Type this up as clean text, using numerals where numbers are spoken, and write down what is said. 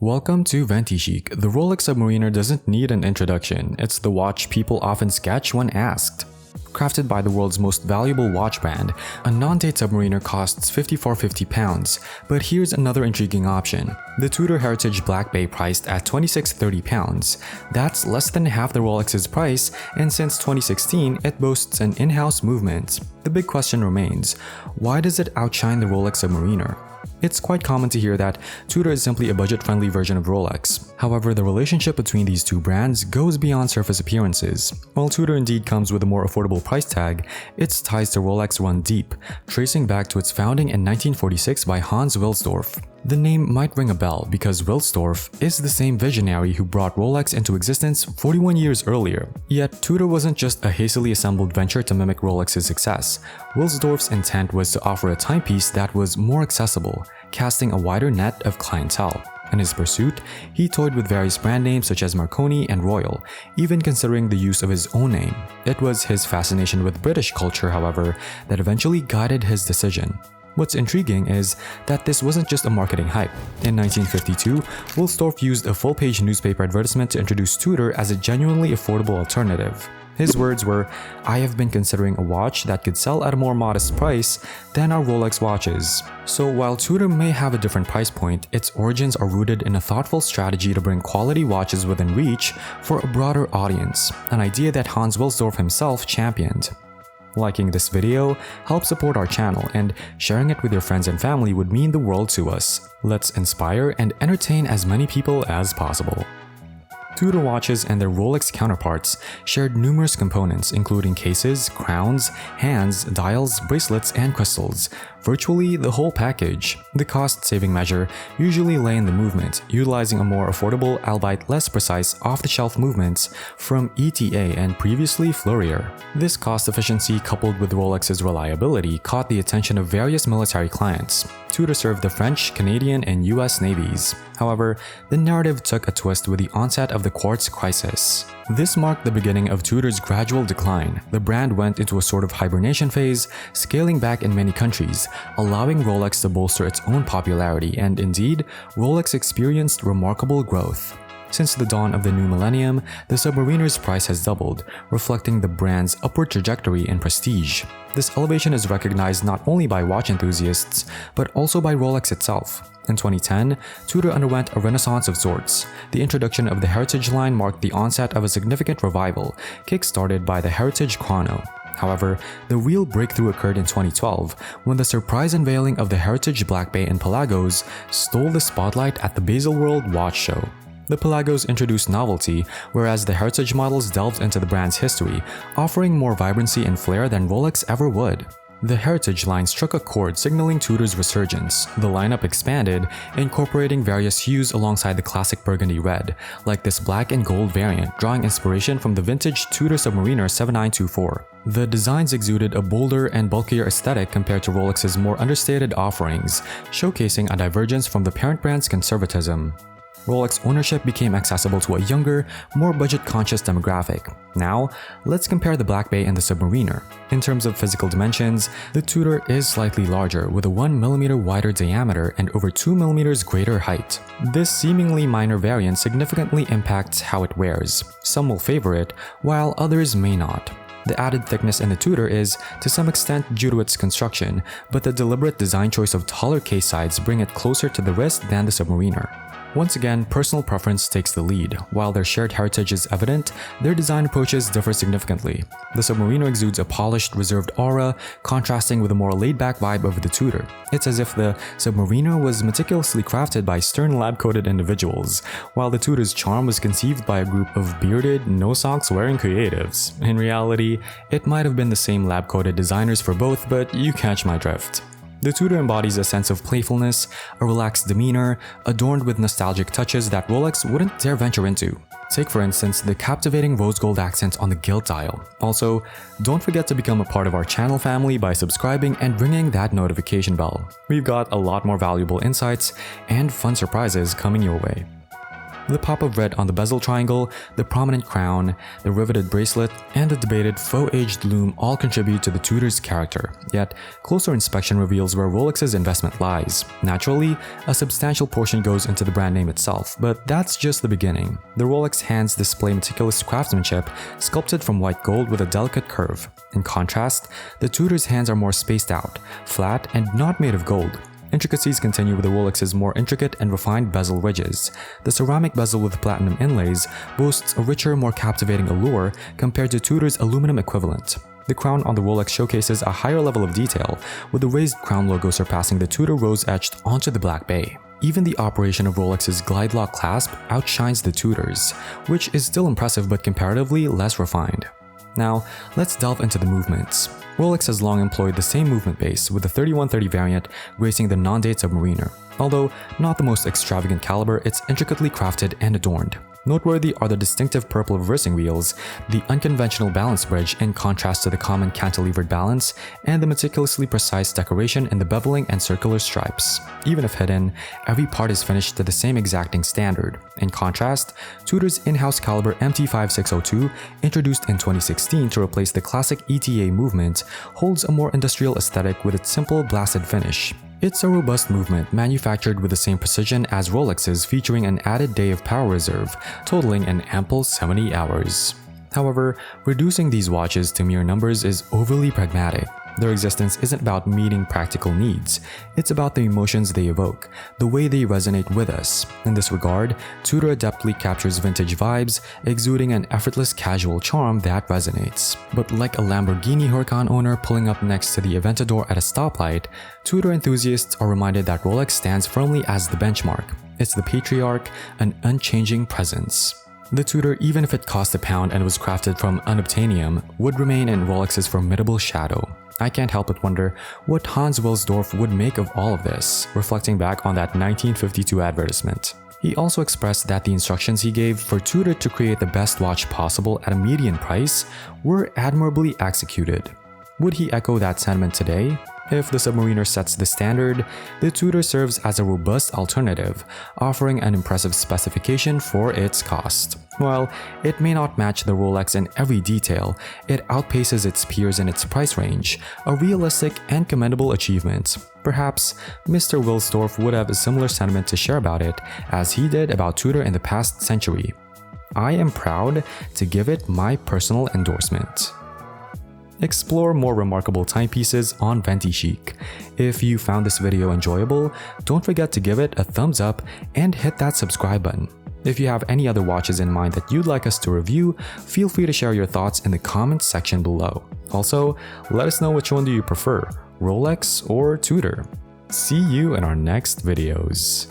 Welcome to Ventichic. The Rolex Submariner doesn't need an introduction. It's the watch people often sketch when asked. Crafted by the world's most valuable watch brand, a non-date Submariner costs £54.50, but here's another intriguing option. The Tudor Heritage Black Bay priced at £26.30. That's less than half the Rolex's price, and since 2016, it boasts an in-house movement. The big question remains, why does it outshine the Rolex Submariner? It's quite common to hear that Tudor is simply a budget-friendly version of Rolex. However, the relationship between these two brands goes beyond surface appearances. While Tudor indeed comes with a more affordable price tag, its ties to Rolex run deep, tracing back to its founding in 1946 by Hans Wilsdorf. The name might ring a bell because Wilsdorf is the same visionary who brought Rolex into existence 41 years earlier. Yet Tudor wasn't just a hastily assembled venture to mimic Rolex's success. Wilsdorf's intent was to offer a timepiece that was more accessible, casting a wider net of clientele. In his pursuit, he toyed with various brand names such as Marconi and Royal, even considering the use of his own name. It was his fascination with British culture, however, that eventually guided his decision. What's intriguing is that this wasn't just a marketing hype. In 1952, Wilsdorf used a full-page newspaper advertisement to introduce Tudor as a genuinely affordable alternative. His words were, "I have been considering a watch that could sell at a more modest price than our Rolex watches." So while Tudor may have a different price point, its origins are rooted in a thoughtful strategy to bring quality watches within reach for a broader audience, an idea that Hans Wilsdorf himself championed. Liking this video helps support our channel, and sharing it with your friends and family would mean the world to us. Let's inspire and entertain as many people as possible. Tudor watches and their Rolex counterparts shared numerous components including cases, crowns, hands, dials, bracelets, and crystals. Virtually the whole package. The cost-saving measure usually lay in the movement, utilizing a more affordable, albeit less precise, off-the-shelf movements from ETA and previously Flair. This cost efficiency coupled with Rolex's reliability caught the attention of various military clients. Tudor served the French, Canadian, and US navies. However, the narrative took a twist with the onset of the quartz crisis. This marked the beginning of Tudor's gradual decline. The brand went into a sort of hibernation phase, scaling back in many countries, allowing Rolex to bolster its own popularity, and indeed, Rolex experienced remarkable growth. Since the dawn of the new millennium, the Submariner's price has doubled, reflecting the brand's upward trajectory in prestige. This elevation is recognized not only by watch enthusiasts, but also by Rolex itself. In 2010, Tudor underwent a renaissance of sorts. The introduction of the Heritage line marked the onset of a significant revival, kick-started by the Heritage Chrono. However, the real breakthrough occurred in 2012, when the surprise unveiling of the Heritage Black Bay and Pelagos stole the spotlight at the Baselworld Watch Show. The Pelagos introduced novelty, whereas the Heritage models delved into the brand's history, offering more vibrancy and flair than Rolex ever would. The Heritage line struck a chord signaling Tudor's resurgence. The lineup expanded, incorporating various hues alongside the classic burgundy red, like this black and gold variant, drawing inspiration from the vintage Tudor Submariner 7924. The designs exuded a bolder and bulkier aesthetic compared to Rolex's more understated offerings, showcasing a divergence from the parent brand's conservatism. Rolex ownership became accessible to a younger, more budget-conscious demographic. Now, let's compare the Black Bay and the Submariner. In terms of physical dimensions, the Tudor is slightly larger, with a 1mm wider diameter and over 2mm greater height. This seemingly minor variance significantly impacts how it wears. Some will favor it, while others may not. The added thickness in the Tudor is, to some extent, due to its construction, but the deliberate design choice of taller case sides bring it closer to the wrist than the Submariner. Once again, personal preference takes the lead. While their shared heritage is evident, their design approaches differ significantly. The Submariner exudes a polished, reserved aura, contrasting with a more laid-back vibe of the Tudor. It's as if the Submariner was meticulously crafted by stern lab-coated individuals, while the Tudor's charm was conceived by a group of bearded, no-socks-wearing creatives. In reality, it might have been the same lab-coated designers for both, but you catch my drift. The Tudor embodies a sense of playfulness, a relaxed demeanor, adorned with nostalgic touches that Rolex wouldn't dare venture into. Take for instance the captivating rose gold accent on the gilt dial. Also, don't forget to become a part of our channel family by subscribing and ringing that notification bell. We've got a lot more valuable insights and fun surprises coming your way. The pop of red on the bezel triangle, the prominent crown, the riveted bracelet, and the debated faux-aged lume all contribute to the Tudor's character. Yet, closer inspection reveals where Rolex's investment lies. Naturally, a substantial portion goes into the brand name itself, but that's just the beginning. The Rolex hands display meticulous craftsmanship, sculpted from white gold with a delicate curve. In contrast, the Tudor's hands are more spaced out, flat, and not made of gold. Intricacies continue with the Rolex's more intricate and refined bezel ridges. The ceramic bezel with platinum inlays boasts a richer, more captivating allure compared to Tudor's aluminum equivalent. The crown on the Rolex showcases a higher level of detail, with the raised crown logo surpassing the Tudor rose etched onto the black bay. Even the operation of Rolex's glide lock clasp outshines the Tudor's, which is still impressive but comparatively less refined. Now, let's delve into the movements. Rolex has long employed the same movement base, with the 3130 variant gracing the non-date Submariner. Although not the most extravagant caliber, it's intricately crafted and adorned. Noteworthy are the distinctive purple reversing wheels, the unconventional balance bridge in contrast to the common cantilevered balance, and the meticulously precise decoration in the beveling and circular stripes. Even if hidden, every part is finished to the same exacting standard. In contrast, Tudor's in-house caliber MT5602, introduced in 2016 to replace the classic ETA movement, holds a more industrial aesthetic with its simple blasted finish. It's a robust movement manufactured with the same precision as Rolex's, featuring an added day of power reserve, totaling an ample 70 hours. However, reducing these watches to mere numbers is overly pragmatic. Their existence isn't about meeting practical needs, it's about the emotions they evoke, the way they resonate with us. In this regard, Tudor adeptly captures vintage vibes, exuding an effortless casual charm that resonates. But like a Lamborghini Huracan owner pulling up next to the Aventador at a stoplight, Tudor enthusiasts are reminded that Rolex stands firmly as the benchmark. It's the patriarch, an unchanging presence. The Tudor, even if it cost £1 and was crafted from unobtainium, would remain in Rolex's formidable shadow. I can't help but wonder what Hans Wilsdorf would make of all of this, reflecting back on that 1952 advertisement. He also expressed that the instructions he gave for Tudor to create the best watch possible at a median price were admirably executed. Would he echo that sentiment today? If the Submariner sets the standard, the Tudor serves as a robust alternative, offering an impressive specification for its cost. While it may not match the Rolex in every detail, it outpaces its peers in its price range, a realistic and commendable achievement. Perhaps Mr. Wilsdorf would have a similar sentiment to share about it as he did about Tudor in the past century. I am proud to give it my personal endorsement. Explore more remarkable timepieces on Ventichic. If you found this video enjoyable, don't forget to give it a thumbs up and hit that subscribe button. If you have any other watches in mind that you'd like us to review, feel free to share your thoughts in the comments section below. Also, let us know which one do you prefer, Rolex or Tudor. See you in our next videos.